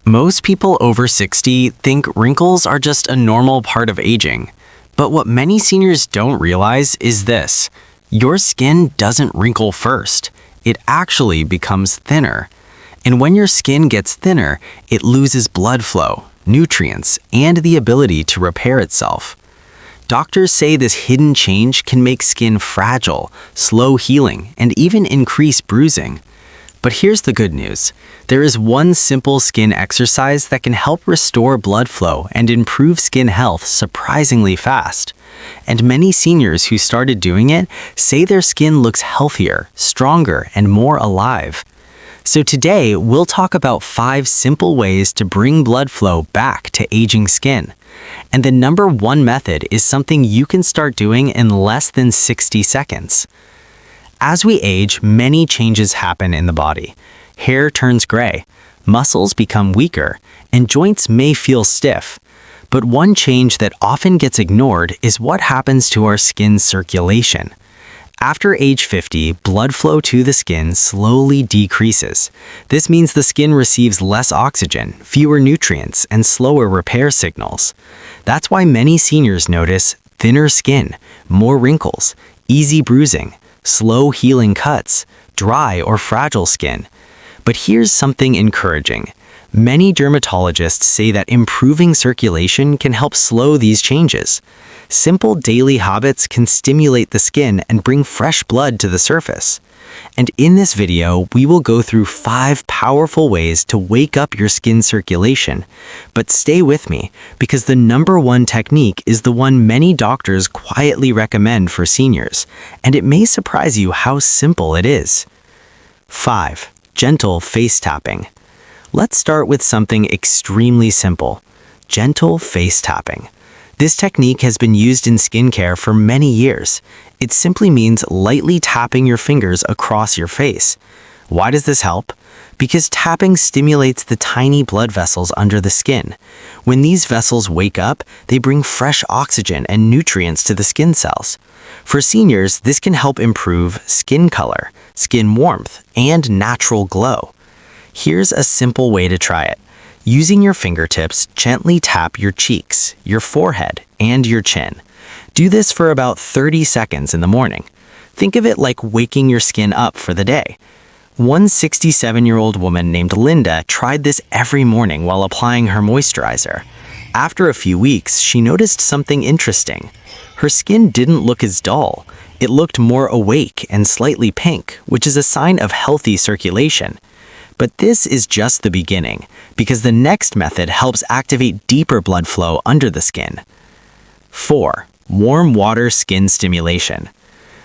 Most people over 60 think wrinkles are just a normal part of aging. But what many seniors don't realize is this: your skin doesn't wrinkle first. It actually becomes thinner. And when your skin gets thinner, it loses blood flow, nutrients, and the ability to repair itself. Doctors say this hidden change can make skin fragile, slow healing, and even increase bruising. But here's the good news. There is one simple skin exercise that can help restore blood flow and improve skin health surprisingly fast. And many seniors who started doing it say their skin looks healthier, stronger, and more alive. So today, we'll talk about 5 simple ways to bring blood flow back to aging skin. And the number 1 method is something you can start doing in less than 60 seconds. As we age, many changes happen in the body. Hair turns gray, muscles become weaker, and joints may feel stiff. But one change that often gets ignored is what happens to our skin's circulation. After age 50, blood flow to the skin slowly decreases. This means the skin receives less oxygen, fewer nutrients, and slower repair signals. That's why many seniors notice thinner skin, more wrinkles, easy bruising, slow healing cuts, dry or fragile skin. But here's something encouraging. Many dermatologists say that improving circulation can help slow these changes. Simple daily habits can stimulate the skin and bring fresh blood to the surface. And in this video, we will go through 5 powerful ways to wake up your skin circulation. But stay with me, because the number 1 technique is the one many doctors quietly recommend for seniors, and it may surprise you how simple it is. 5. Gentle face tapping. Let's start with something extremely simple: gentle face tapping. This technique has been used in skincare for many years. It simply means lightly tapping your fingers across your face. Why does this help? Because tapping stimulates the tiny blood vessels under the skin. When these vessels wake up, they bring fresh oxygen and nutrients to the skin cells. For seniors, this can help improve skin color, skin warmth, and natural glow. Here's a simple way to try it. Using your fingertips, gently tap your cheeks, your forehead, and your chin. Do this for about 30 seconds in the morning. Think of it like waking your skin up for the day. One 67-year-old woman named Linda tried this every morning while applying her moisturizer. After a few weeks, she noticed something interesting. Her skin didn't look as dull. It looked more awake and slightly pink, which is a sign of healthy circulation. But this is just the beginning, because the next method helps activate deeper blood flow under the skin. 4. Warm water skin stimulation.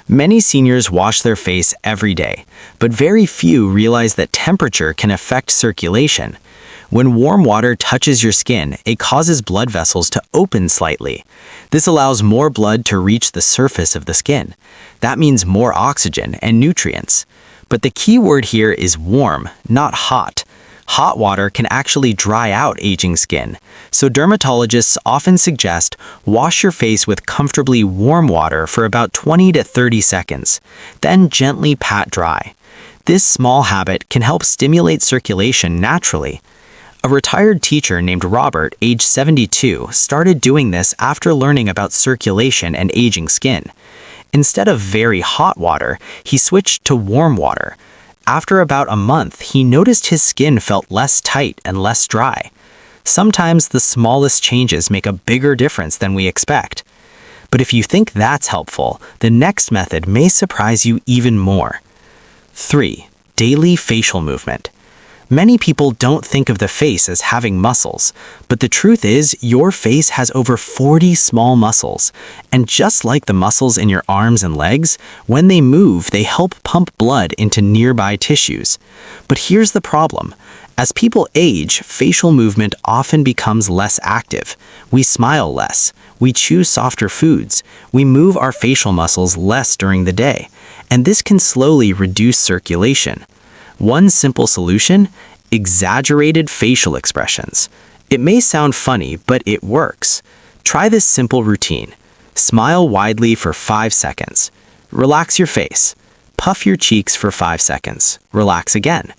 Many seniors wash their face every day, but very few realize that temperature can affect circulation. When warm water touches your skin, it causes blood vessels to open slightly. This allows more blood to reach the surface of the skin. That means more oxygen and nutrients. But the key word here is warm, not hot. Hot water can actually dry out aging skin, so dermatologists often suggest wash your face with comfortably warm water for about 20 to 30 seconds, then gently pat dry. This small habit can help stimulate circulation naturally. A retired teacher named Robert, age 72, started doing this after learning about circulation and aging skin. Instead of very hot water, he switched to warm water. After about a month, he noticed his skin felt less tight and less dry. Sometimes the smallest changes make a bigger difference than we expect. But if you think that's helpful, the next method may surprise you even more. 3. Daily facial movement. Many people don't think of the face as having muscles, but the truth is your face has over 40 small muscles. And just like the muscles in your arms and legs, when they move, they help pump blood into nearby tissues. But here's the problem. As people age, facial movement often becomes less active. We smile less. We chew softer foods. We move our facial muscles less during the day. And this can slowly reduce circulation. One simple solution: exaggerated facial expressions. It may sound funny, but it works. Try this simple routine. Smile widely for 5 seconds. Relax your face. Puff your cheeks for 5 seconds. Relax again.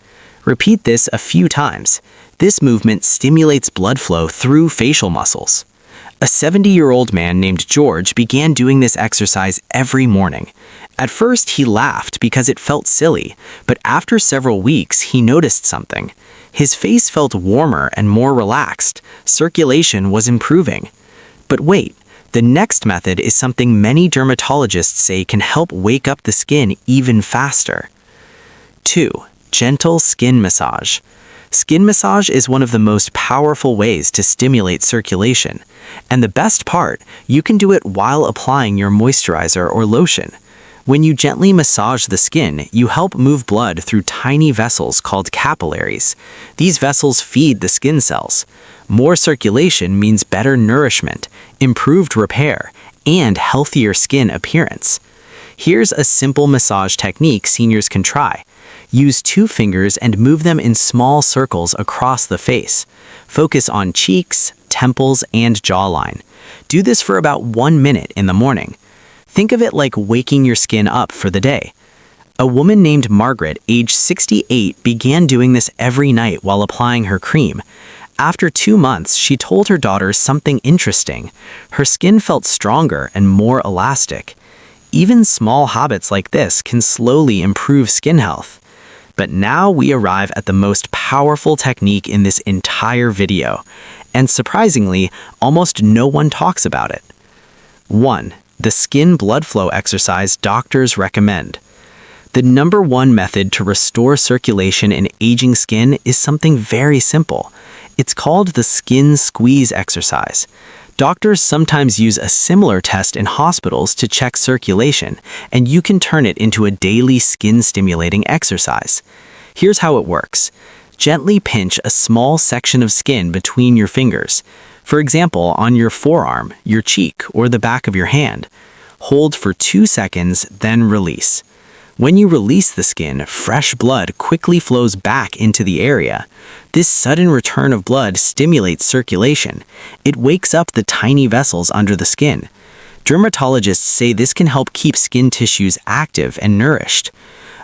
Repeat this a few times. This movement stimulates blood flow through facial muscles. A 70-year-old man named George began doing this exercise every morning. At first, he laughed because it felt silly, but after several weeks, he noticed something. His face felt warmer and more relaxed. Circulation was improving. But wait, the next method is something many dermatologists say can help wake up the skin even faster. 2. Gentle skin massage. Skin massage is one of the most powerful ways to stimulate circulation. And the best part, you can do it while applying your moisturizer or lotion. When you gently massage the skin, you help move blood through tiny vessels called capillaries. These vessels feed the skin cells. More circulation means better nourishment, improved repair, and healthier skin appearance. Here's a simple massage technique seniors can try. Use 2 fingers and move them in small circles across the face. Focus on cheeks, temples, and jawline. Do this for about 1 minute in the morning. Think of it like waking your skin up for the day. A woman named Margaret, age 68, began doing this every night while applying her cream. After 2 months, she told her daughter something interesting. Her skin felt stronger and more elastic. Even small habits like this can slowly improve skin health. But now we arrive at the most powerful technique in this entire video, and surprisingly, almost no one talks about it. 1. The skin blood flow exercise doctors recommend. The number 1 method to restore circulation in aging skin is something very simple. It's called the skin squeeze exercise. Doctors sometimes use a similar test in hospitals to check circulation, and you can turn it into a daily skin-stimulating exercise. Here's how it works. Gently pinch a small section of skin between your fingers. For example, on your forearm, your cheek, or the back of your hand. Hold for 2 seconds, then release. When you release the skin, fresh blood quickly flows back into the area. This sudden return of blood stimulates circulation. It wakes up the tiny vessels under the skin. Dermatologists say this can help keep skin tissues active and nourished.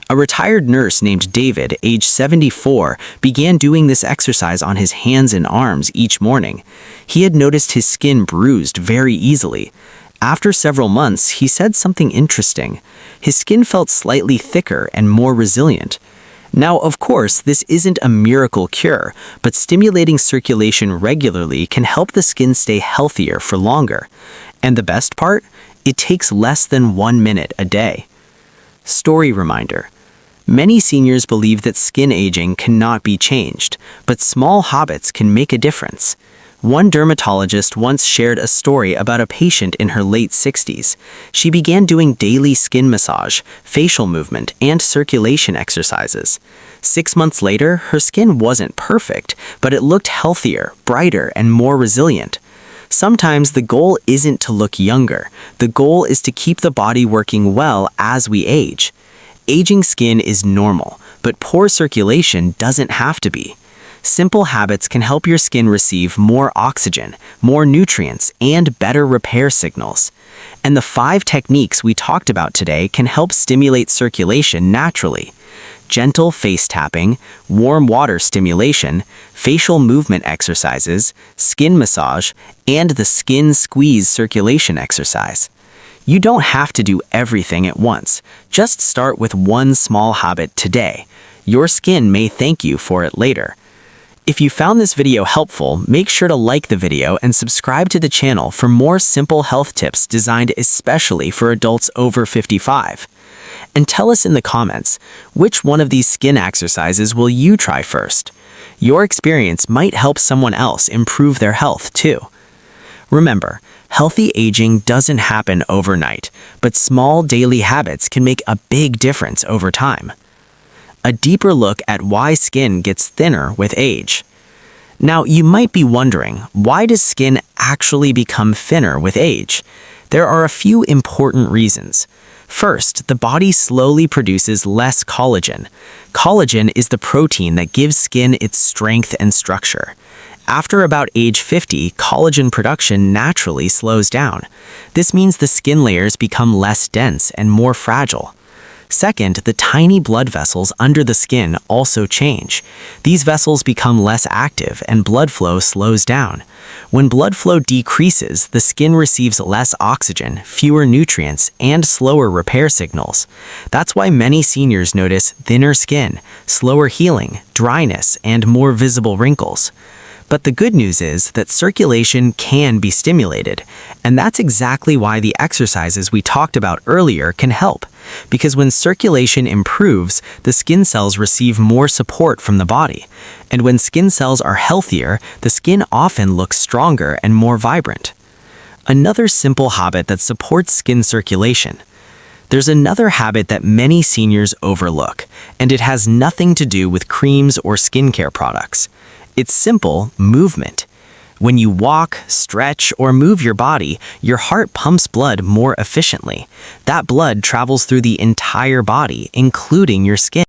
A retired nurse named David, age 74, began doing this exercise on his hands and arms each morning. He had noticed his skin bruised very easily. After several months, he said something interesting. His skin felt slightly thicker and more resilient. Now, of course, this isn't a miracle cure, but stimulating circulation regularly can help the skin stay healthier for longer. And the best part? It takes less than 1 minute a day. Story reminder. Many seniors believe that skin aging cannot be changed, but small habits can make a difference. One dermatologist once shared a story about a patient in her late 60s. She began doing daily skin massage, facial movement, and circulation exercises. 6 months later, her skin wasn't perfect, but it looked healthier, brighter, and more resilient. Sometimes the goal isn't to look younger. The goal is to keep the body working well as we age. Aging skin is normal, but poor circulation doesn't have to be. Simple habits can help your skin receive more oxygen, more nutrients, and better repair signals. And the 5 techniques we talked about today can help stimulate circulation naturally. Gentle face tapping, warm water stimulation, facial movement exercises, skin massage, and the skin squeeze circulation exercise. You don't have to do everything at once. Just start with one small habit today. Your skin may thank you for it later. If you found this video helpful, make sure to like the video and subscribe to the channel for more simple health tips designed especially for adults over 55. And tell us in the comments, which one of these skin exercises will you try first? Your experience might help someone else improve their health too. Remember, healthy aging doesn't happen overnight, but small daily habits can make a big difference over time. A deeper look at why skin gets thinner with age. Now, you might be wondering, why does skin actually become thinner with age? There are a few important reasons. First, the body slowly produces less collagen. Collagen is the protein that gives skin its strength and structure. After about age 50, collagen production naturally slows down. This means the skin layers become less dense and more fragile. Second, the tiny blood vessels under the skin also change. These vessels become less active and blood flow slows down. When blood flow decreases, the skin receives less oxygen, fewer nutrients, and slower repair signals. That's why many seniors notice thinner skin, slower healing, dryness, and more visible wrinkles. But the good news is that circulation can be stimulated, and that's exactly why the exercises we talked about earlier can help. Because when circulation improves, the skin cells receive more support from the body. And when skin cells are healthier, the skin often looks stronger and more vibrant. Another simple habit that supports skin circulation. There's another habit that many seniors overlook, and it has nothing to do with creams or skincare products. It's simple movement. When you walk, stretch, or move your body, your heart pumps blood more efficiently. That blood travels through the entire body, including your skin.